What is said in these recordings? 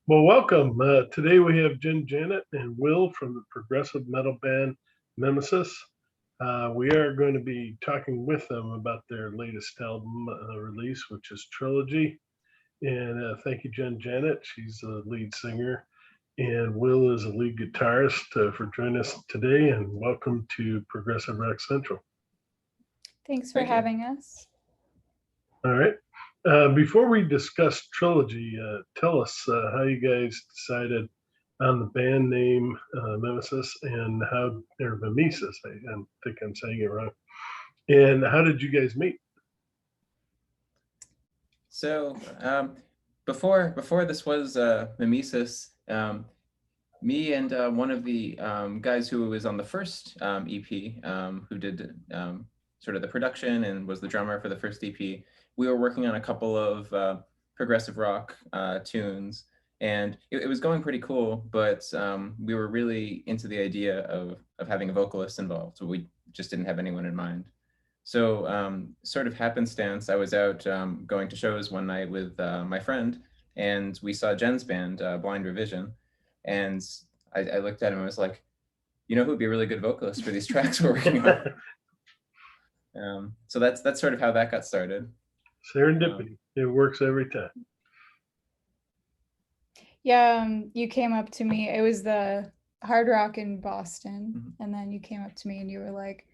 Well, welcome. Today we have Jen Janet and Will from the progressive metal band Mimesis. We are going to be talking with them about their latest album release, which is Trilogy. And thank you, Jen Janet. She's the lead singer, and Will is a lead guitarist for joining us today. And welcome to Progressive Rock Central. Thanks for Thank you. having us. All right. Before we discuss Trilogy, tell us how you guys decided on the band name Mimesis and how, or Mimesis, I think I'm saying it wrong. And how did you guys meet? So before this was Mimesis, me and one of the guys who was on the first EP, who did sort of the production and was the drummer for the first EP, we were working on a couple of progressive rock tunes, and it was going pretty cool, but we were really into the idea of having a vocalist involved, so we just didn't have anyone in mind. So sort of happenstance, I was out going to shows one night with my friend, and we saw Jen's band, Blind Revision, and I looked at him and was like, you know who'd be a really good vocalist for these tracks we're working on? So that's sort of how that got started. Serendipity. It works every time. Yeah, you came up to me. It was the Hard Rock in Boston, and then you came up to me and you were like,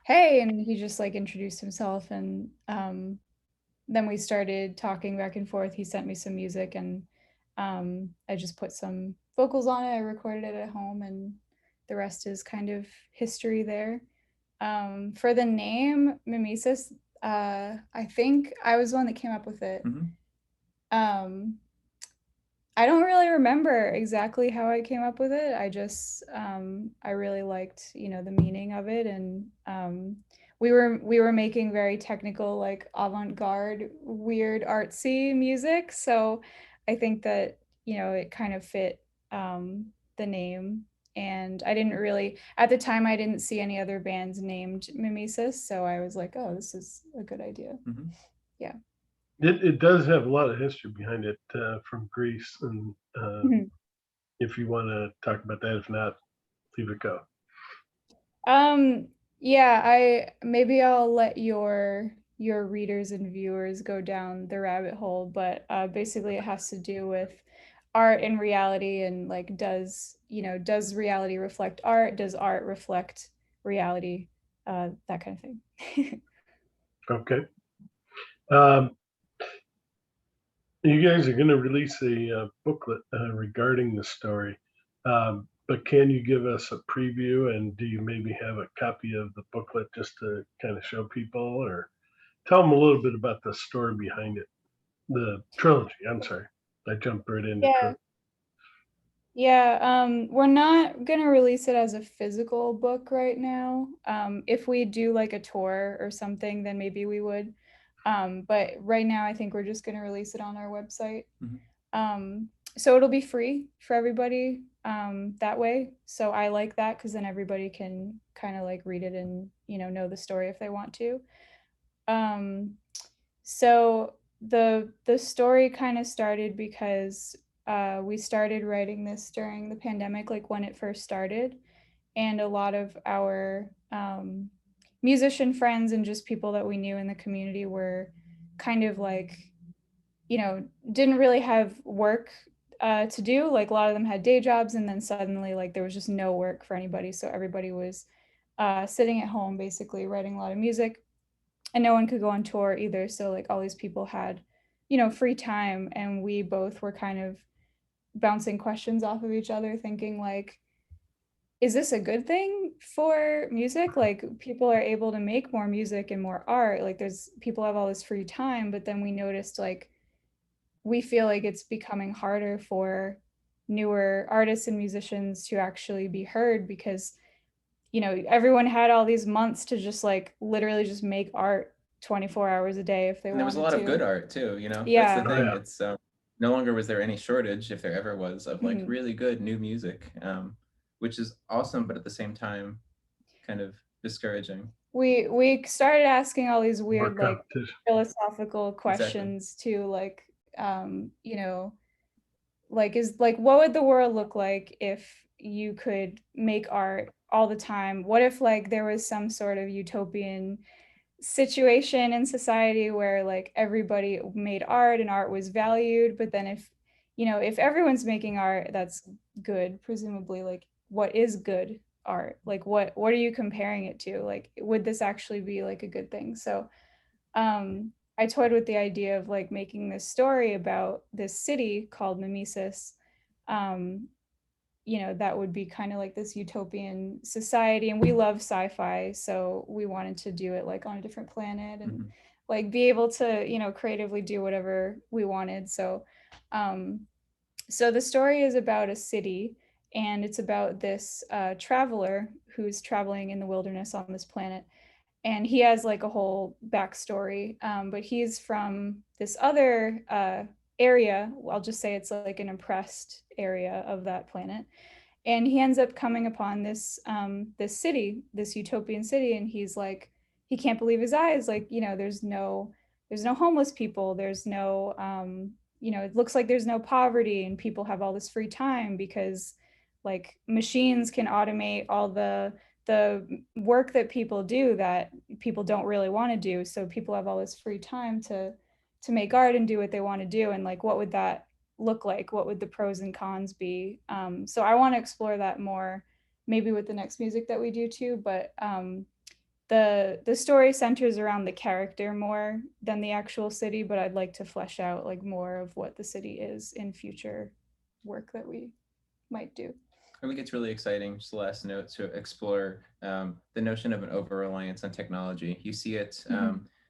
"Hey," and he just like introduced himself, and then we started talking back and forth. He sent me some music, and I just put some vocals on it. I recorded it at home, and the rest is kind of history there. For the name Mimesis, I think I was the one that came up with it. I don't really remember exactly how I came up with it. I just I really liked, the meaning of it, and we were making very technical, like avant-garde, weird, artsy music. So I think that it kind of fit the name. And I didn't really, at the time, I didn't see any other bands named Mimesis, so I was like, oh, this is a good idea. Yeah. It does have a lot of history behind it from Greece. And if you want to talk about that, if not, leave it go. Yeah, maybe I'll let your readers and viewers go down the rabbit hole, but basically it has to do with art and reality, and like does reality reflect art? Does art reflect reality? That kind of thing. Okay. You guys are going to release a booklet regarding the story, but can you give us a preview, and do you maybe have a copy of the booklet just to kind of show people, or tell them a little bit about the story behind it? The trilogy. I'm sorry, I jumped right into trilogy. Yeah, we're not gonna release it as a physical book right now. If we do like a tour or something, then maybe we would. But right now I think we're just gonna release it on our website. So it'll be free for everybody that way. So I like that, because then everybody can kind of like read it and know the story if they want to. So the story kind of started because we started writing this during the pandemic, like when it first started, and a lot of our musician friends and just people that we knew in the community were kind of like, didn't really have work to do. Like a lot of them had day jobs, and then suddenly like there was just no work for anybody, so everybody was sitting at home basically writing a lot of music, and no one could go on tour either. So like all these people had, free time, and we both were kind of bouncing questions off of each other, thinking like, is this a good thing for music? Like people are able to make more music and more art. Like there's people have all this free time, but then we noticed like we feel like it's becoming harder for newer artists and musicians to actually be heard, because everyone had all these months to just like literally just make art 24 hours a day if they wanted to. There was a lot of good art too, Yeah. That's the thing. It's no longer was there any shortage, if there ever was, of like really good new music, which is awesome, but at the same time kind of discouraging. We started asking all these weird like philosophical questions too, like what would the world look like if you could make art all the time? What if like there was some sort of utopian situation in society where like everybody made art and art was valued, but then if if everyone's making art that's good, presumably, like what is good art? Like what are you comparing it to? Like would this actually be like a good thing? So I toyed with the idea of like making this story about this city called Mimesis. Um, that would be kind of like this utopian society. And we love sci-fi, so we wanted to do it like on a different planet and like be able to, creatively do whatever we wanted. Um, so the story is about a city, and it's about this traveler who's traveling in the wilderness on this planet, and he has like a whole backstory. But he's from this other area. I'll just say it's like an oppressed area of that planet, and he ends up coming upon this city, this utopian city, and he's like, he can't believe his eyes. Like, there's no homeless people. There's no it looks like there's no poverty, and people have all this free time because like machines can automate all the work that people do that people don't really want to do. So people have all this free time to make art and do what they want to do. And like, what would that look like? What would the pros and cons be? So I want to explore that more, maybe with the next music that we do too. But the story centers around the character more than the actual city. But I'd like to flesh out like more of what the city is in future work that we might do. I think it's really exciting, just the last note, to explore the notion of an over-reliance on technology. You see it,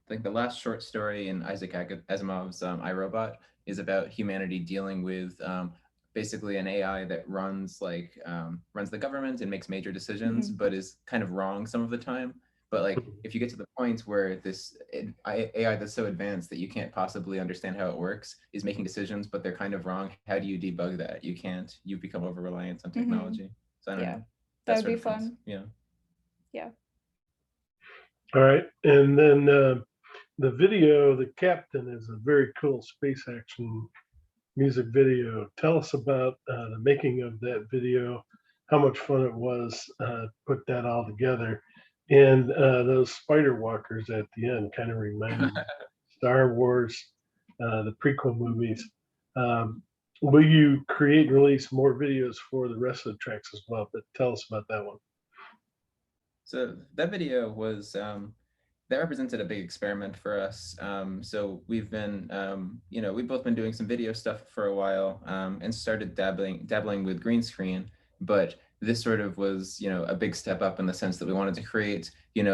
like the last short story in Isaac Asimov's I, Robot is about humanity dealing with basically an AI that runs the government and makes major decisions, but is kind of wrong some of the time. But like, if you get to the point where this AI that's so advanced that you can't possibly understand how it works is making decisions, but they're kind of wrong, how do you debug that? You can't. You become over reliant on technology. So I don't know. That would be fun. Yeah. Yeah. All right, and then the video, the captain, is a very cool space action music video. Tell us about the making of that video, how much fun it was put that all together, and those spider walkers at the end kind of remind me of Star Wars, the prequel movies. Will you create and release more videos for the rest of the tracks as well? But tell us about that one. So that video was that represented a big experiment for us. So we've been, we've both been doing some video stuff for a while and started dabbling with green screen. But this sort of was, a big step up in the sense that we wanted to create,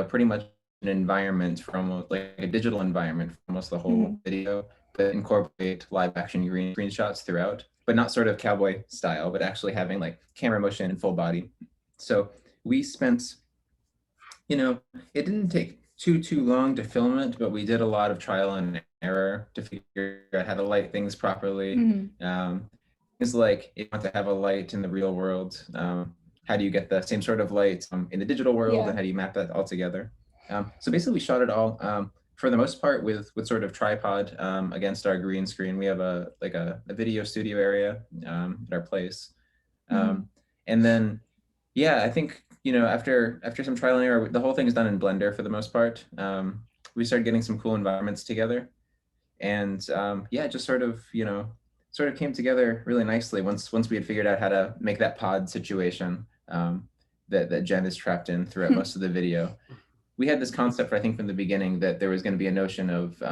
pretty much an environment for almost like a digital environment for almost the whole video, but incorporate live action green screen shots throughout, but not sort of cowboy style, but actually having like camera motion and full body. So we spent, it didn't take too long to film it, but we did a lot of trial and error to figure out how to light things properly. Things like, if you want to have a light in the real world, how do you get the same sort of light in the digital world, and how do you map that all together? So basically, we shot it all for the most part with sort of tripod against our green screen. We have a video studio area at our place, and then I think after some trial and error, the whole thing is done in Blender for the most part. We started getting some cool environments together, and it just sort of came together really nicely once we had figured out how to make that pod situation that Jen is trapped in throughout most of the video. We had this concept, I think, from the beginning that there was going to be a notion of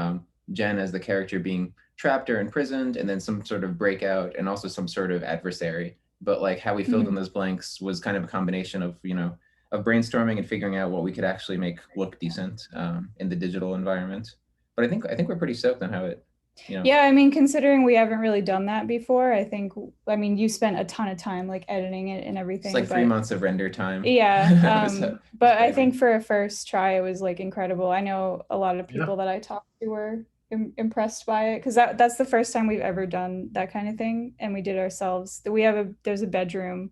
Jen as the character being trapped or imprisoned, and then some sort of breakout, and also some sort of adversary. But like how we filled in those blanks was kind of a combination of of brainstorming and figuring out what we could actually make look decent in the digital environment. But I think we're pretty stoked on how it. Yeah, I mean, considering we haven't really done that before, I mean, you spent a ton of time like editing it and everything. It's like 3 months of render time. Yeah, but I think for a first try, it was like incredible. I know a lot of people that I talked to were impressed by it, because that's the first time we've ever done that kind of thing, and we did it ourselves. There's a bedroom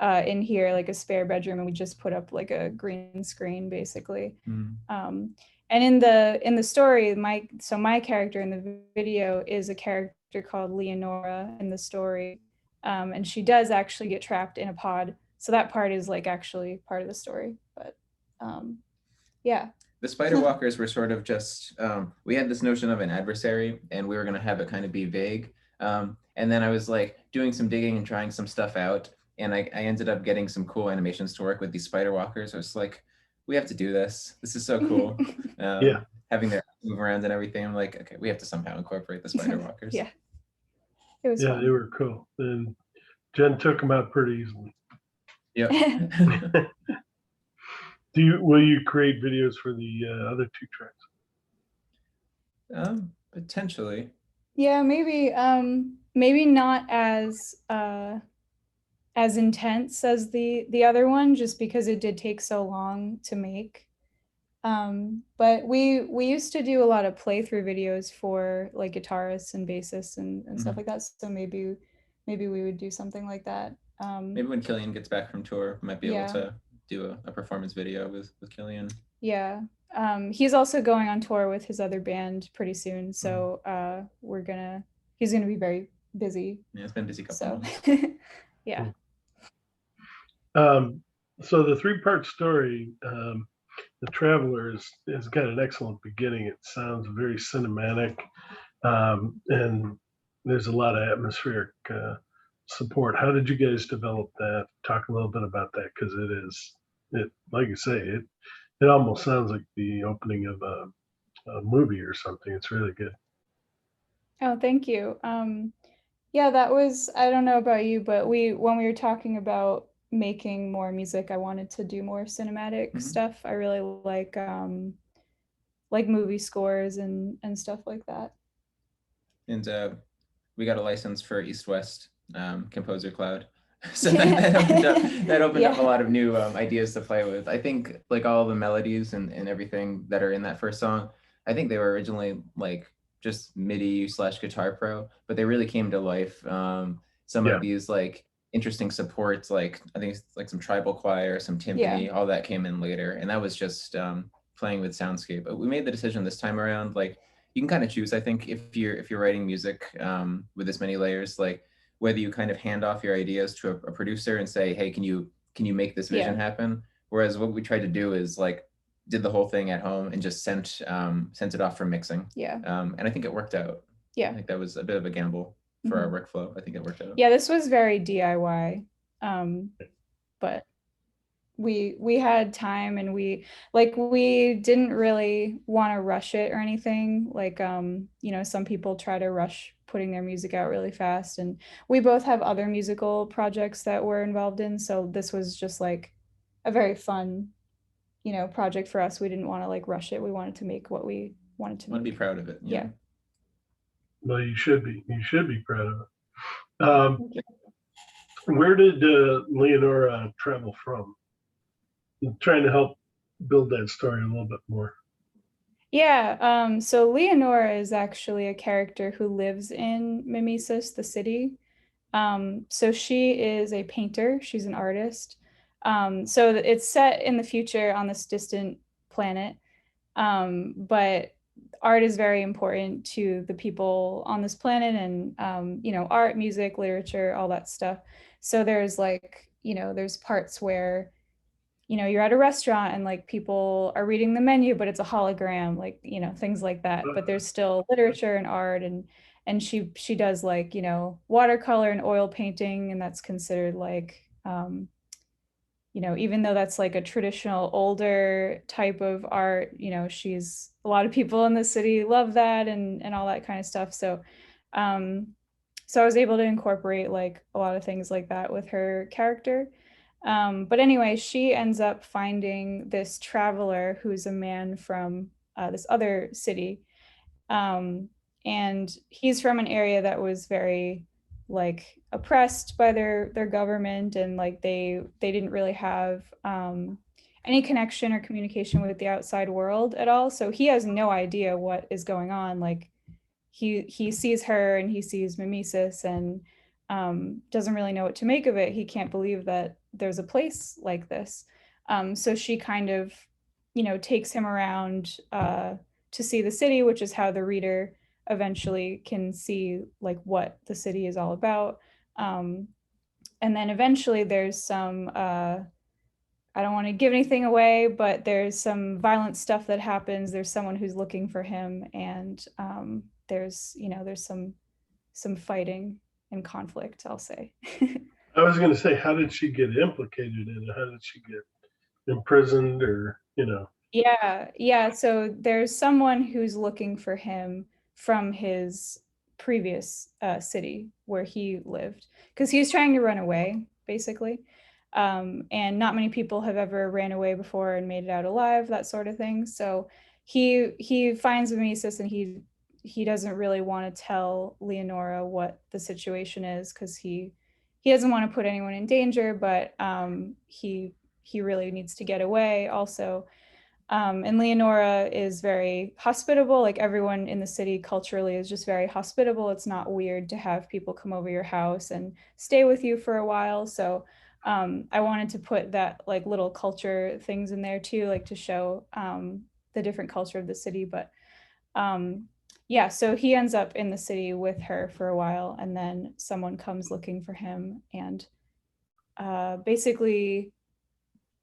in here, like a spare bedroom, and we just put up like a green screen basically. And in the story, my character in the video is a character called Leonora in the story, and she does actually get trapped in a pod. So that part is like actually part of the story. But yeah. The spider walkers were sort of just, we had this notion of an adversary, and we were going to have it kind of be vague. And then I was like doing some digging and trying some stuff out, and I ended up getting some cool animations to work with these spider walkers. I was like, we have to do this. This is so cool. Yeah. Having their move around and everything. I'm like, okay, we have to somehow incorporate the spider walkers. Yeah. It was Yeah, fun. they were cool. And Jen took them out pretty easily. Yeah. Will you create videos for the other two tracks? Potentially. Yeah, maybe maybe not as intense as the other one, just because it did take so long to make. But we used to do a lot of playthrough videos for like guitarists and bassists and stuff like that. So maybe we would do something like that. Maybe when Killian gets back from tour, we might be able to do a performance video with Killian. Yeah. He's also going on tour with his other band pretty soon. So he's gonna be very busy. Yeah, it's been a busy couple months. Yeah. So the 3-part story, The Traveler has got an excellent beginning. It sounds very cinematic, and there's a lot of atmospheric support. How did you guys develop that? Talk a little bit about that, because it like you say, it almost sounds like the opening of a movie or something. It's really good. Oh, thank you. Yeah, that was, I don't know about you, but when we were talking about making more music, I wanted to do more cinematic stuff. I really like movie scores and stuff like that. And we got a license for East West Composer Cloud. So that opened up a lot of new ideas to play with. I think like all the melodies and everything that are in that first song, I think they were originally like just MIDI / Guitar Pro, but they really came to life. Some of these like interesting supports, like I think it's like some tribal choir, some timpani, all that came in later, and that was just playing with soundscape. But we made the decision this time around, like you can kind of choose. I think if you're writing music with this many layers, like whether you kind of hand off your ideas to a producer and say, hey, can you make this vision happen? Whereas what we tried to do is like did the whole thing at home and just sent it off for mixing. And I think it worked out. I think that was a bit of a gamble for our workflow. I think it worked out. Yeah, this was very DIY, but we had time, and we didn't really want to rush it or anything. Like some people try to rush putting their music out really fast, and we both have other musical projects that we're involved in, so this was just like a very fun project for us. We didn't want to like rush it. We wanted to make what we wanted to make. Want to be proud of it. Yeah. Well, you should be proud of it. Where did Leonora travel from? I'm trying to help build that story a little bit more. Yeah, so Leonora is actually a character who lives in Mimesis, the city. So she is a painter. She's an artist. So it's set in the future on this distant planet. But art is very important to the people on this planet, and art, music, literature, all that stuff. So there's there's parts where you're at a restaurant and like people are reading the menu, but it's a hologram, like things like that. But there's still literature and art, and she does like watercolor and oil painting, and that's considered like even though that's like a traditional older type of art, she's, a lot of people in the city love that and all that kind of stuff. So so I was able to incorporate like a lot of things like that with her character. But anyway, she ends up finding this traveler who's a man from this other city. And he's from an area that was very like oppressed by their government, and like they didn't really have any connection or communication with the outside world at all. So he has no idea what is going on. Like he sees her and he sees Mimesis, and doesn't really know what to make of it. He can't believe that there's a place like this. So she kind of takes him around to see the city, which is how the reader eventually can see like what the city is all about. And then eventually there's some, I don't want to give anything away, but there's some violent stuff that happens. There's someone who's looking for him, and there's some fighting and conflict, I'll say. I was going to say, how did she get implicated in it? How did she get imprisoned, or Yeah. So there's someone who's looking for him from his previous city where he lived, because he's trying to run away, basically. And not many people have ever ran away before and made it out alive, that sort of thing. So he finds Mimesis, and he doesn't really want to tell Leonora what the situation is, because he doesn't want to put anyone in danger, but he really needs to get away also. And Leonora is very hospitable. Like, everyone in the city culturally is just very hospitable. It's not weird to have people come over your house and stay with you for a while. So I wanted to put that like little culture things in there too, like to show the different culture of the city. But yeah, so he ends up in the city with her for a while, and then someone comes looking for him, and basically,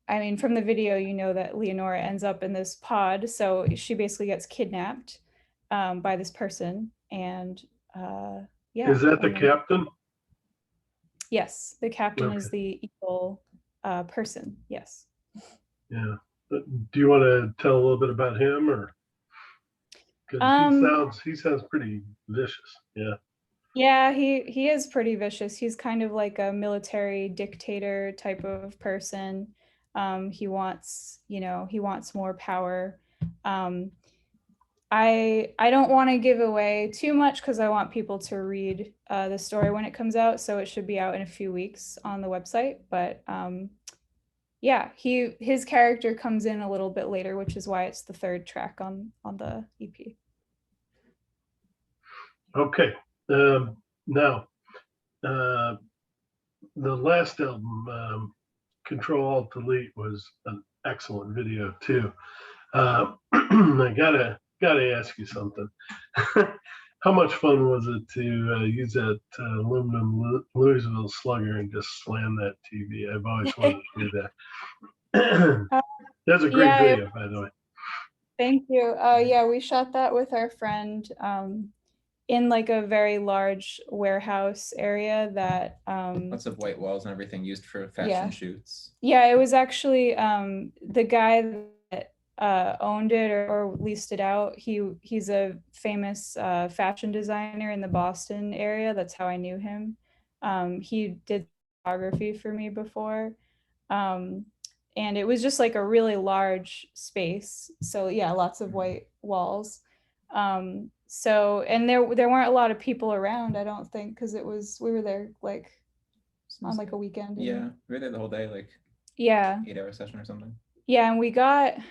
I mean, from the video, you know that Leonora ends up in this pod. So she basically gets kidnapped by this person. And yeah. is that the captain? Yes, the captain is the evil person. Yes. Yeah. Do you want to tell a little bit about him, or? Because he sounds pretty vicious. Yeah. Yeah, he is pretty vicious. He's kind of like a military dictator type of person. He wants more power. I don't want to give away too much, because I want people to read the story when it comes out. So it should be out in a few weeks on the website. But yeah, his character comes in a little bit later, which is why it's the third track on the EP. Okay. Now, the last album, Control Alt Delete, was an excellent video too. I gotta ask you something. How much fun was it to use that aluminum Louisville Slugger and just slam that TV? I've always wanted to do that. That's a great video, by the way. Thank you. Yeah, we shot that with our friend in like a very large warehouse area that lots of white walls and everything used for fashion shoots. Yeah, it was actually the guy that owned it or leased it out. He's a famous fashion designer in the Boston area. That's how I knew him. He did photography for me before. And it was just like a really large space. So yeah, lots of white walls. So, and there weren't a lot of people around, I don't think, because we were there like on like a weekend. Yeah, we were there the whole day, like 8-hour session or something. Yeah, and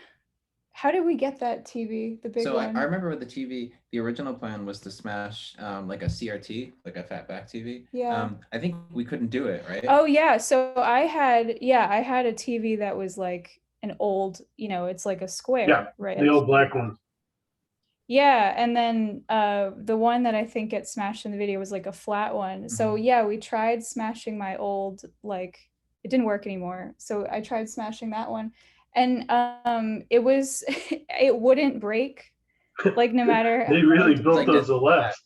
how did we get that TV, the big one? I remember with the TV, the original plan was to smash like a CRT, like a fatback TV. Yeah. I think we couldn't do it, right? Oh yeah, so I had a TV that was like an old, it's like a square, right? The old black one. Yeah, and then the one that I think gets smashed in the video was like a flat one. So yeah, we tried smashing my old, like, it didn't work anymore. So I tried smashing that one, and it wouldn't break, like, no matter. They really built those to last.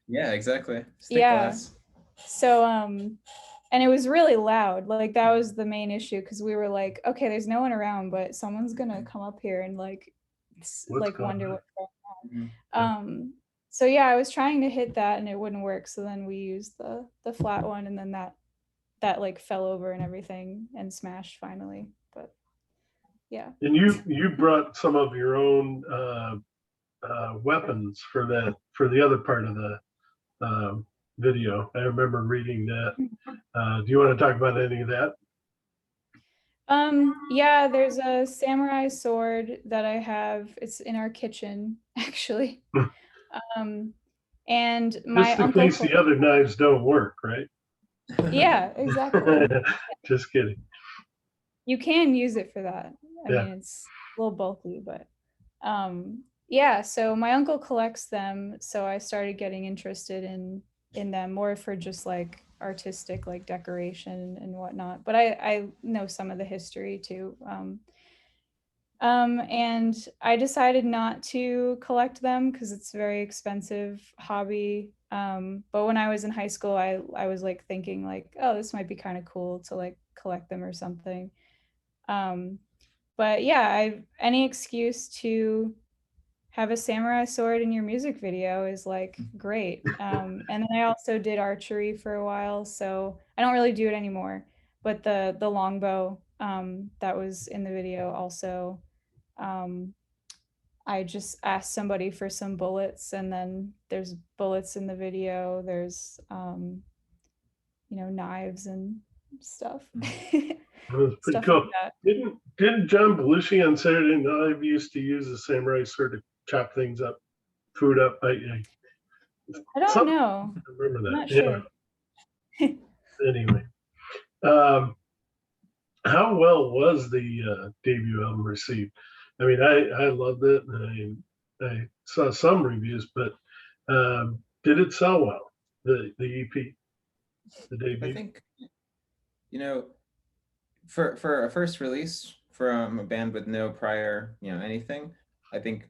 Yeah, exactly. Stick glass. So and it was really loud. Like, that was the main issue, because we were like, okay, there's no one around, but someone's gonna come up here and like wonder what's going on. So yeah, I was trying to hit that and it wouldn't work. So then we used the flat one, and then that like fell over and everything and smashed finally. But yeah. And you brought some of your own weapons for the other part of the video. I remember reading that. Do you want to talk about any of that? Yeah, there's a samurai sword that I have. It's in our kitchen, actually. And my just in case the other knives don't work, right? Yeah, exactly. Just kidding. You can use it for that. I mean, little bulky, but yeah, so my uncle collects them, so I started getting interested in them more for just like artistic like decoration and whatnot. But I know some of the history too. And I decided not to collect them because it's a very expensive hobby. But when I was in high school, I was like thinking like, oh, this might be kind of cool to like collect them or something. But yeah, any excuse to have a samurai sword in your music video is like great. And then I also did archery for a while, so I don't really do it anymore. But the longbow that was in the video also, um, I just asked somebody for some bullets, and then there's bullets in the video. There's knives and stuff, That was pretty stuff like cool. that. Didn't John Belushi on Saturday Night Live used to use a samurai sword to chop things up, food up? I don't know. I remember I'm that. not Yeah. sure. Anyway, um, how well was the debut album received? I mean, I loved it, and I saw some reviews, but did it sell well? The EP, the I debut. think, for a first release from a band with no prior, anything, I think,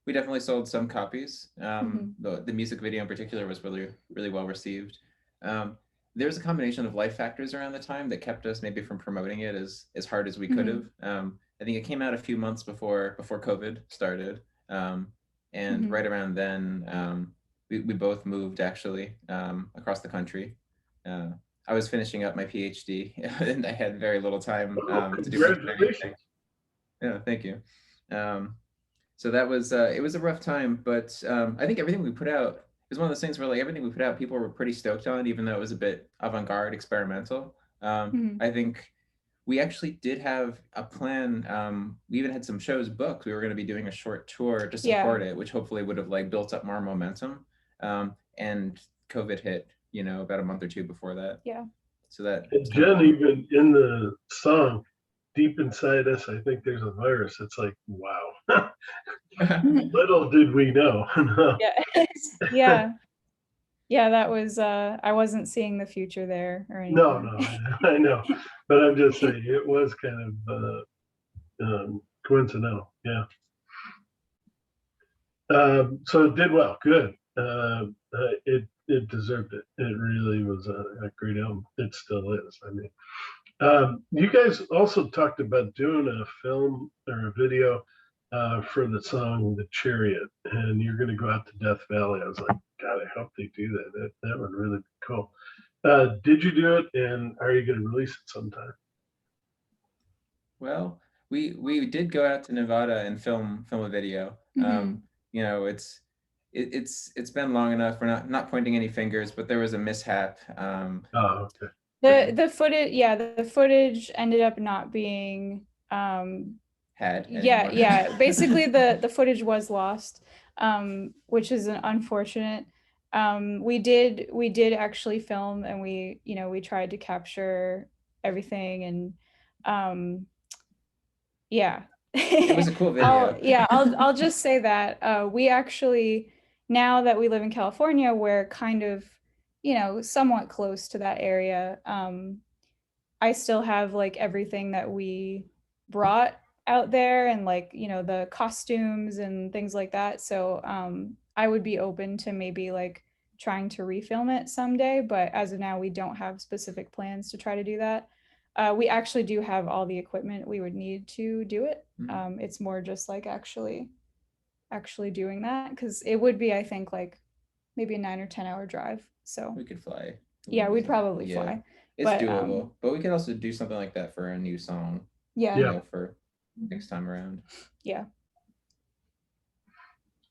we definitely sold some copies. The music video in particular was really, really well received. There was a combination of life factors around the time that kept us maybe from promoting it as hard as we could have. I think it came out a few months before COVID started. And right around then, we both moved actually across the country. I was finishing up my PhD and I had very little time to do much of anything. Yeah, thank you. So that was it was a rough time, but I think everything we put out is one of those things where like everything we put out, people were pretty stoked on, even though it was a bit avant-garde, experimental. I think we actually did have a plan. We even had some shows booked. We were going to be doing a short tour to support it, which hopefully would have like built up more momentum. And COVID hit, about a month or two before that. Yeah. So that. And Jen, even in the song, deep inside us, I think there's a virus. It's like, wow. Little did we know. Yeah. Yeah, that was I wasn't seeing the future there or anything. No, I know. But I'm just saying it was kind of coincidental. Yeah. So it did well. Good. It deserved it. It really was a great album. It still is. I mean, you guys also talked about doing a film or a video for the song "The Chariot," and you're going to go out to Death Valley. I was like, God, I hope they do that. That would really be cool. Did you do it, and are you going to release it sometime? Well, we did go out to Nevada and film a video. It's been long enough. We're not pointing any fingers, but there was a mishap. Oh, okay. The footage ended up not being had yeah anymore. Basically the footage was lost, which is unfortunate. We did actually film, and we tried to capture everything, and yeah. It was a cool video. I'll just say that we actually, now that we live in California, we're kind of somewhat close to that area. I still have like everything that we brought out there, and like the costumes and things like that, so I would be open to maybe like trying to refilm it someday, but as of now we don't have specific plans to try to do that. We actually do have all the equipment we would need to do it. It's more just like actually doing that, because it would be, I think, like maybe a 9 or 10 hour drive, so we could fly. Yeah, we'd probably fly. It's doable, but we could also do something like that for a new song. Yeah. For next time around. Yeah.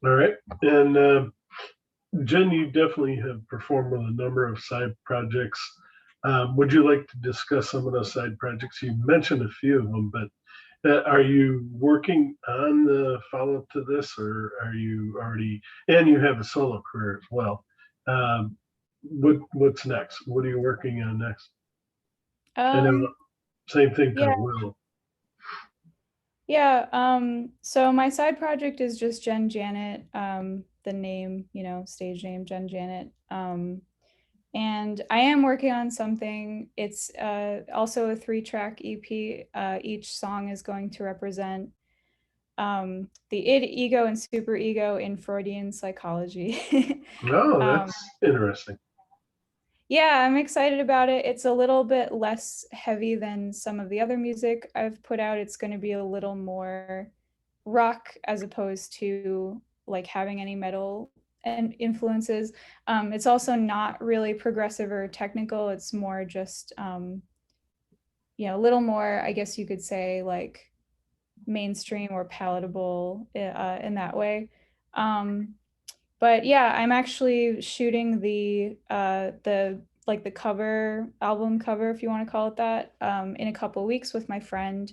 All right. And Jen, you definitely have performed with a number of side projects. Would you like to discuss some of those side projects? You mentioned a few of them, but are you working on the follow-up to this, or are you already, and you have a solo career as well. What's next? What are you working on next? And then same thing for Will. Yeah, so my side project is just Jen Janet, the name, stage name Jen Janet. And I am working on something. It's also a 3-track EP. Each song is going to represent the id, ego, and superego in Freudian psychology. Oh, um, that's interesting. yeah, I'm excited about it. It's a little bit less heavy than some of the other music I've put out. It's going to be a little more rock as opposed to like having any metal and influences. It's also not really progressive or technical. It's more just, a little more, I guess you could say, like mainstream or palatable in that way. Um, but yeah, I'm actually shooting the like the cover album cover, if you want to call it that, in a couple of weeks with my friend.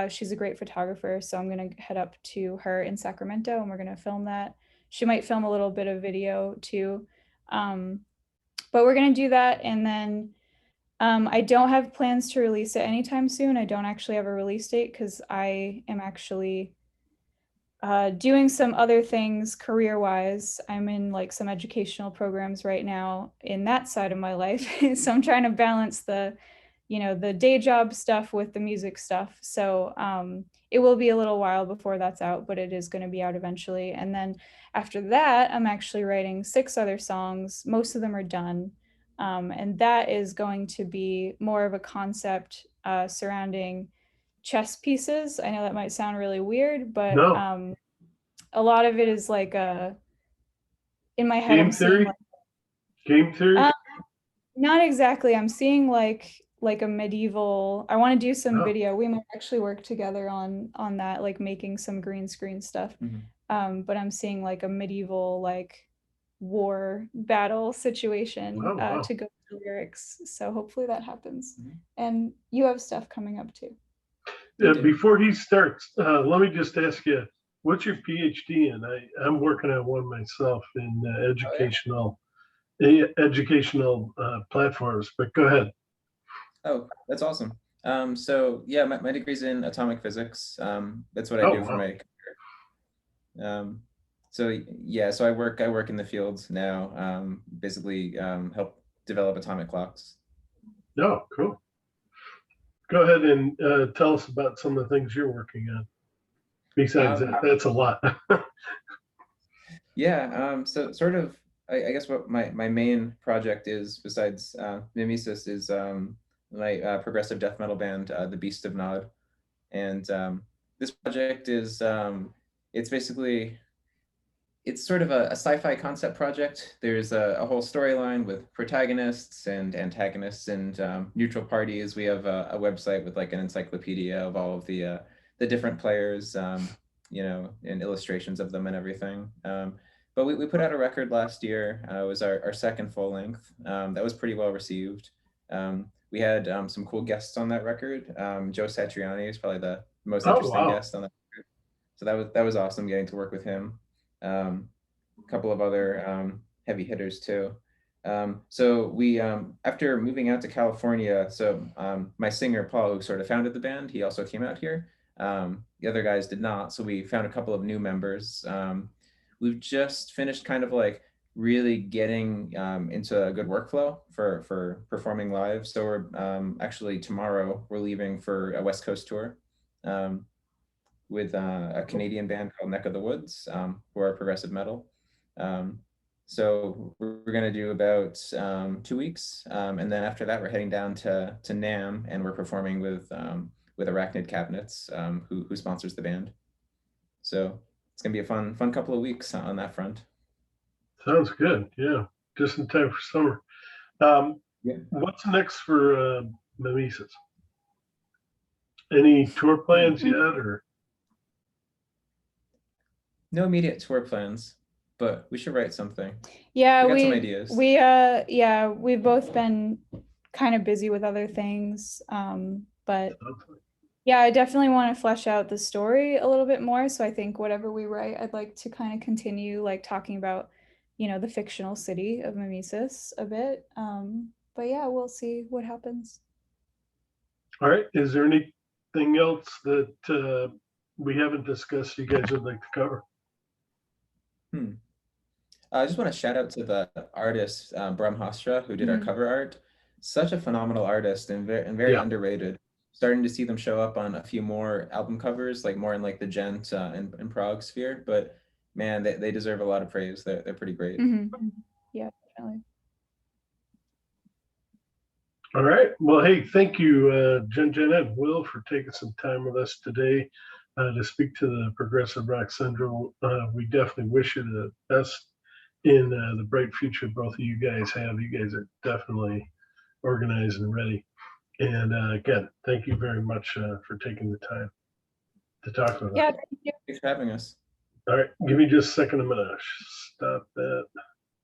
She's a great photographer, so I'm gonna head up to her in Sacramento and we're gonna film that. She might film a little bit of video too. Um, but we're gonna do that, and then I don't have plans to release it anytime soon. I don't actually have a release date because I am actually doing some other things career wise. I'm in like some educational programs right now in that side of my life. So I'm trying to balance the day job stuff with the music stuff. So it will be a little while before that's out, but it is going to be out eventually. And then after that, I'm actually writing 6 other songs. Most of them are done. And that is going to be more of a concept surrounding chess pieces. I know that might sound really weird, but No, a lot of it is like in my head game I'm seeing theory, like game theory. uh, not exactly. I'm seeing like a medieval. I want to do some Oh, video. We might actually work together on that, like making some green screen stuff. Mhm. But I'm seeing like a medieval like war battle situation oh, wow. to go to lyrics. So hopefully that happens. Mhm. And you have stuff coming up too. I do. Before he starts, let me just ask you, what's your PhD in? I'm working on one myself in Oh yeah. educational platforms, but go ahead. Oh, that's awesome. So yeah, my degree's in atomic physics. That's what I Oh, do for wow. my um, so yeah, so I work in the field now. Basically, help develop atomic clocks. Oh, cool. Go ahead and tell us about some of the things you're working on. Besides Um, that, that's a lot. yeah. So sort of, I guess what my main project is besides Mimesis is my progressive death metal band, the Beast of Nod, and this project is it's basically it's sort of a sci-fi concept project. There's a whole storyline with protagonists and antagonists and neutral parties. We have a website with like an encyclopedia of all of the different players, and illustrations of them and everything. But we put out a record last year. It was our second full length. That was pretty well received. We had some cool guests on that record. Joe Satriani is probably the most Oh, interesting wow. guest on that record. So that was awesome getting to work with him. A couple of other heavy hitters too. So we, after moving out to California, so my singer Paul, who sort of founded the band, he also came out here. The other guys did not, so we found a couple of new members. We've just finished kind of like really getting into a good workflow for performing live. So we're actually tomorrow we're leaving for a West Coast tour. With a Canadian band called Neck of the Woods, who are progressive metal. Um, so we're going to do about 2 weeks, and then after that, we're heading down to NAM, and we're performing with Arachnid Cabinets, who sponsors the band. So it's going to be a fun couple of weeks on that front. Sounds good. Yeah. Just in time for summer. Um, Yeah. what's next for Mimesis? Any tour plans yet, or? No immediate tour plans, but we should write something. Yeah, We got some ideas. we've both been kind of busy with other things. But yeah, I definitely want to flesh out the story a little bit more. So I think whatever we write, I'd like to kind of continue like talking about, the fictional city of Mimesis a bit. But yeah, we'll see what happens. All right. Is there anything else that we haven't discussed you guys would like to cover? I just want to shout out to the artist, Bram Hostra, who did our Mhm. cover art. Such a phenomenal artist and very Yeah. underrated. Starting to see them show up on a few more album covers, like more in like the Gent and Prague sphere. But man, they deserve a lot of praise. They're pretty great. Yeah, definitely. All right. Well, hey, thank you, Jen, Janet, and Will, for taking some time with us today to speak to the Progressive Rock Central. We definitely wish you the best in the bright future both of you guys have. You guys are definitely organized and ready. And again, thank you very much for taking the time to talk with us. Yeah, thank you. Thanks for having us. All right. Give me just a second. I'm going to stop that.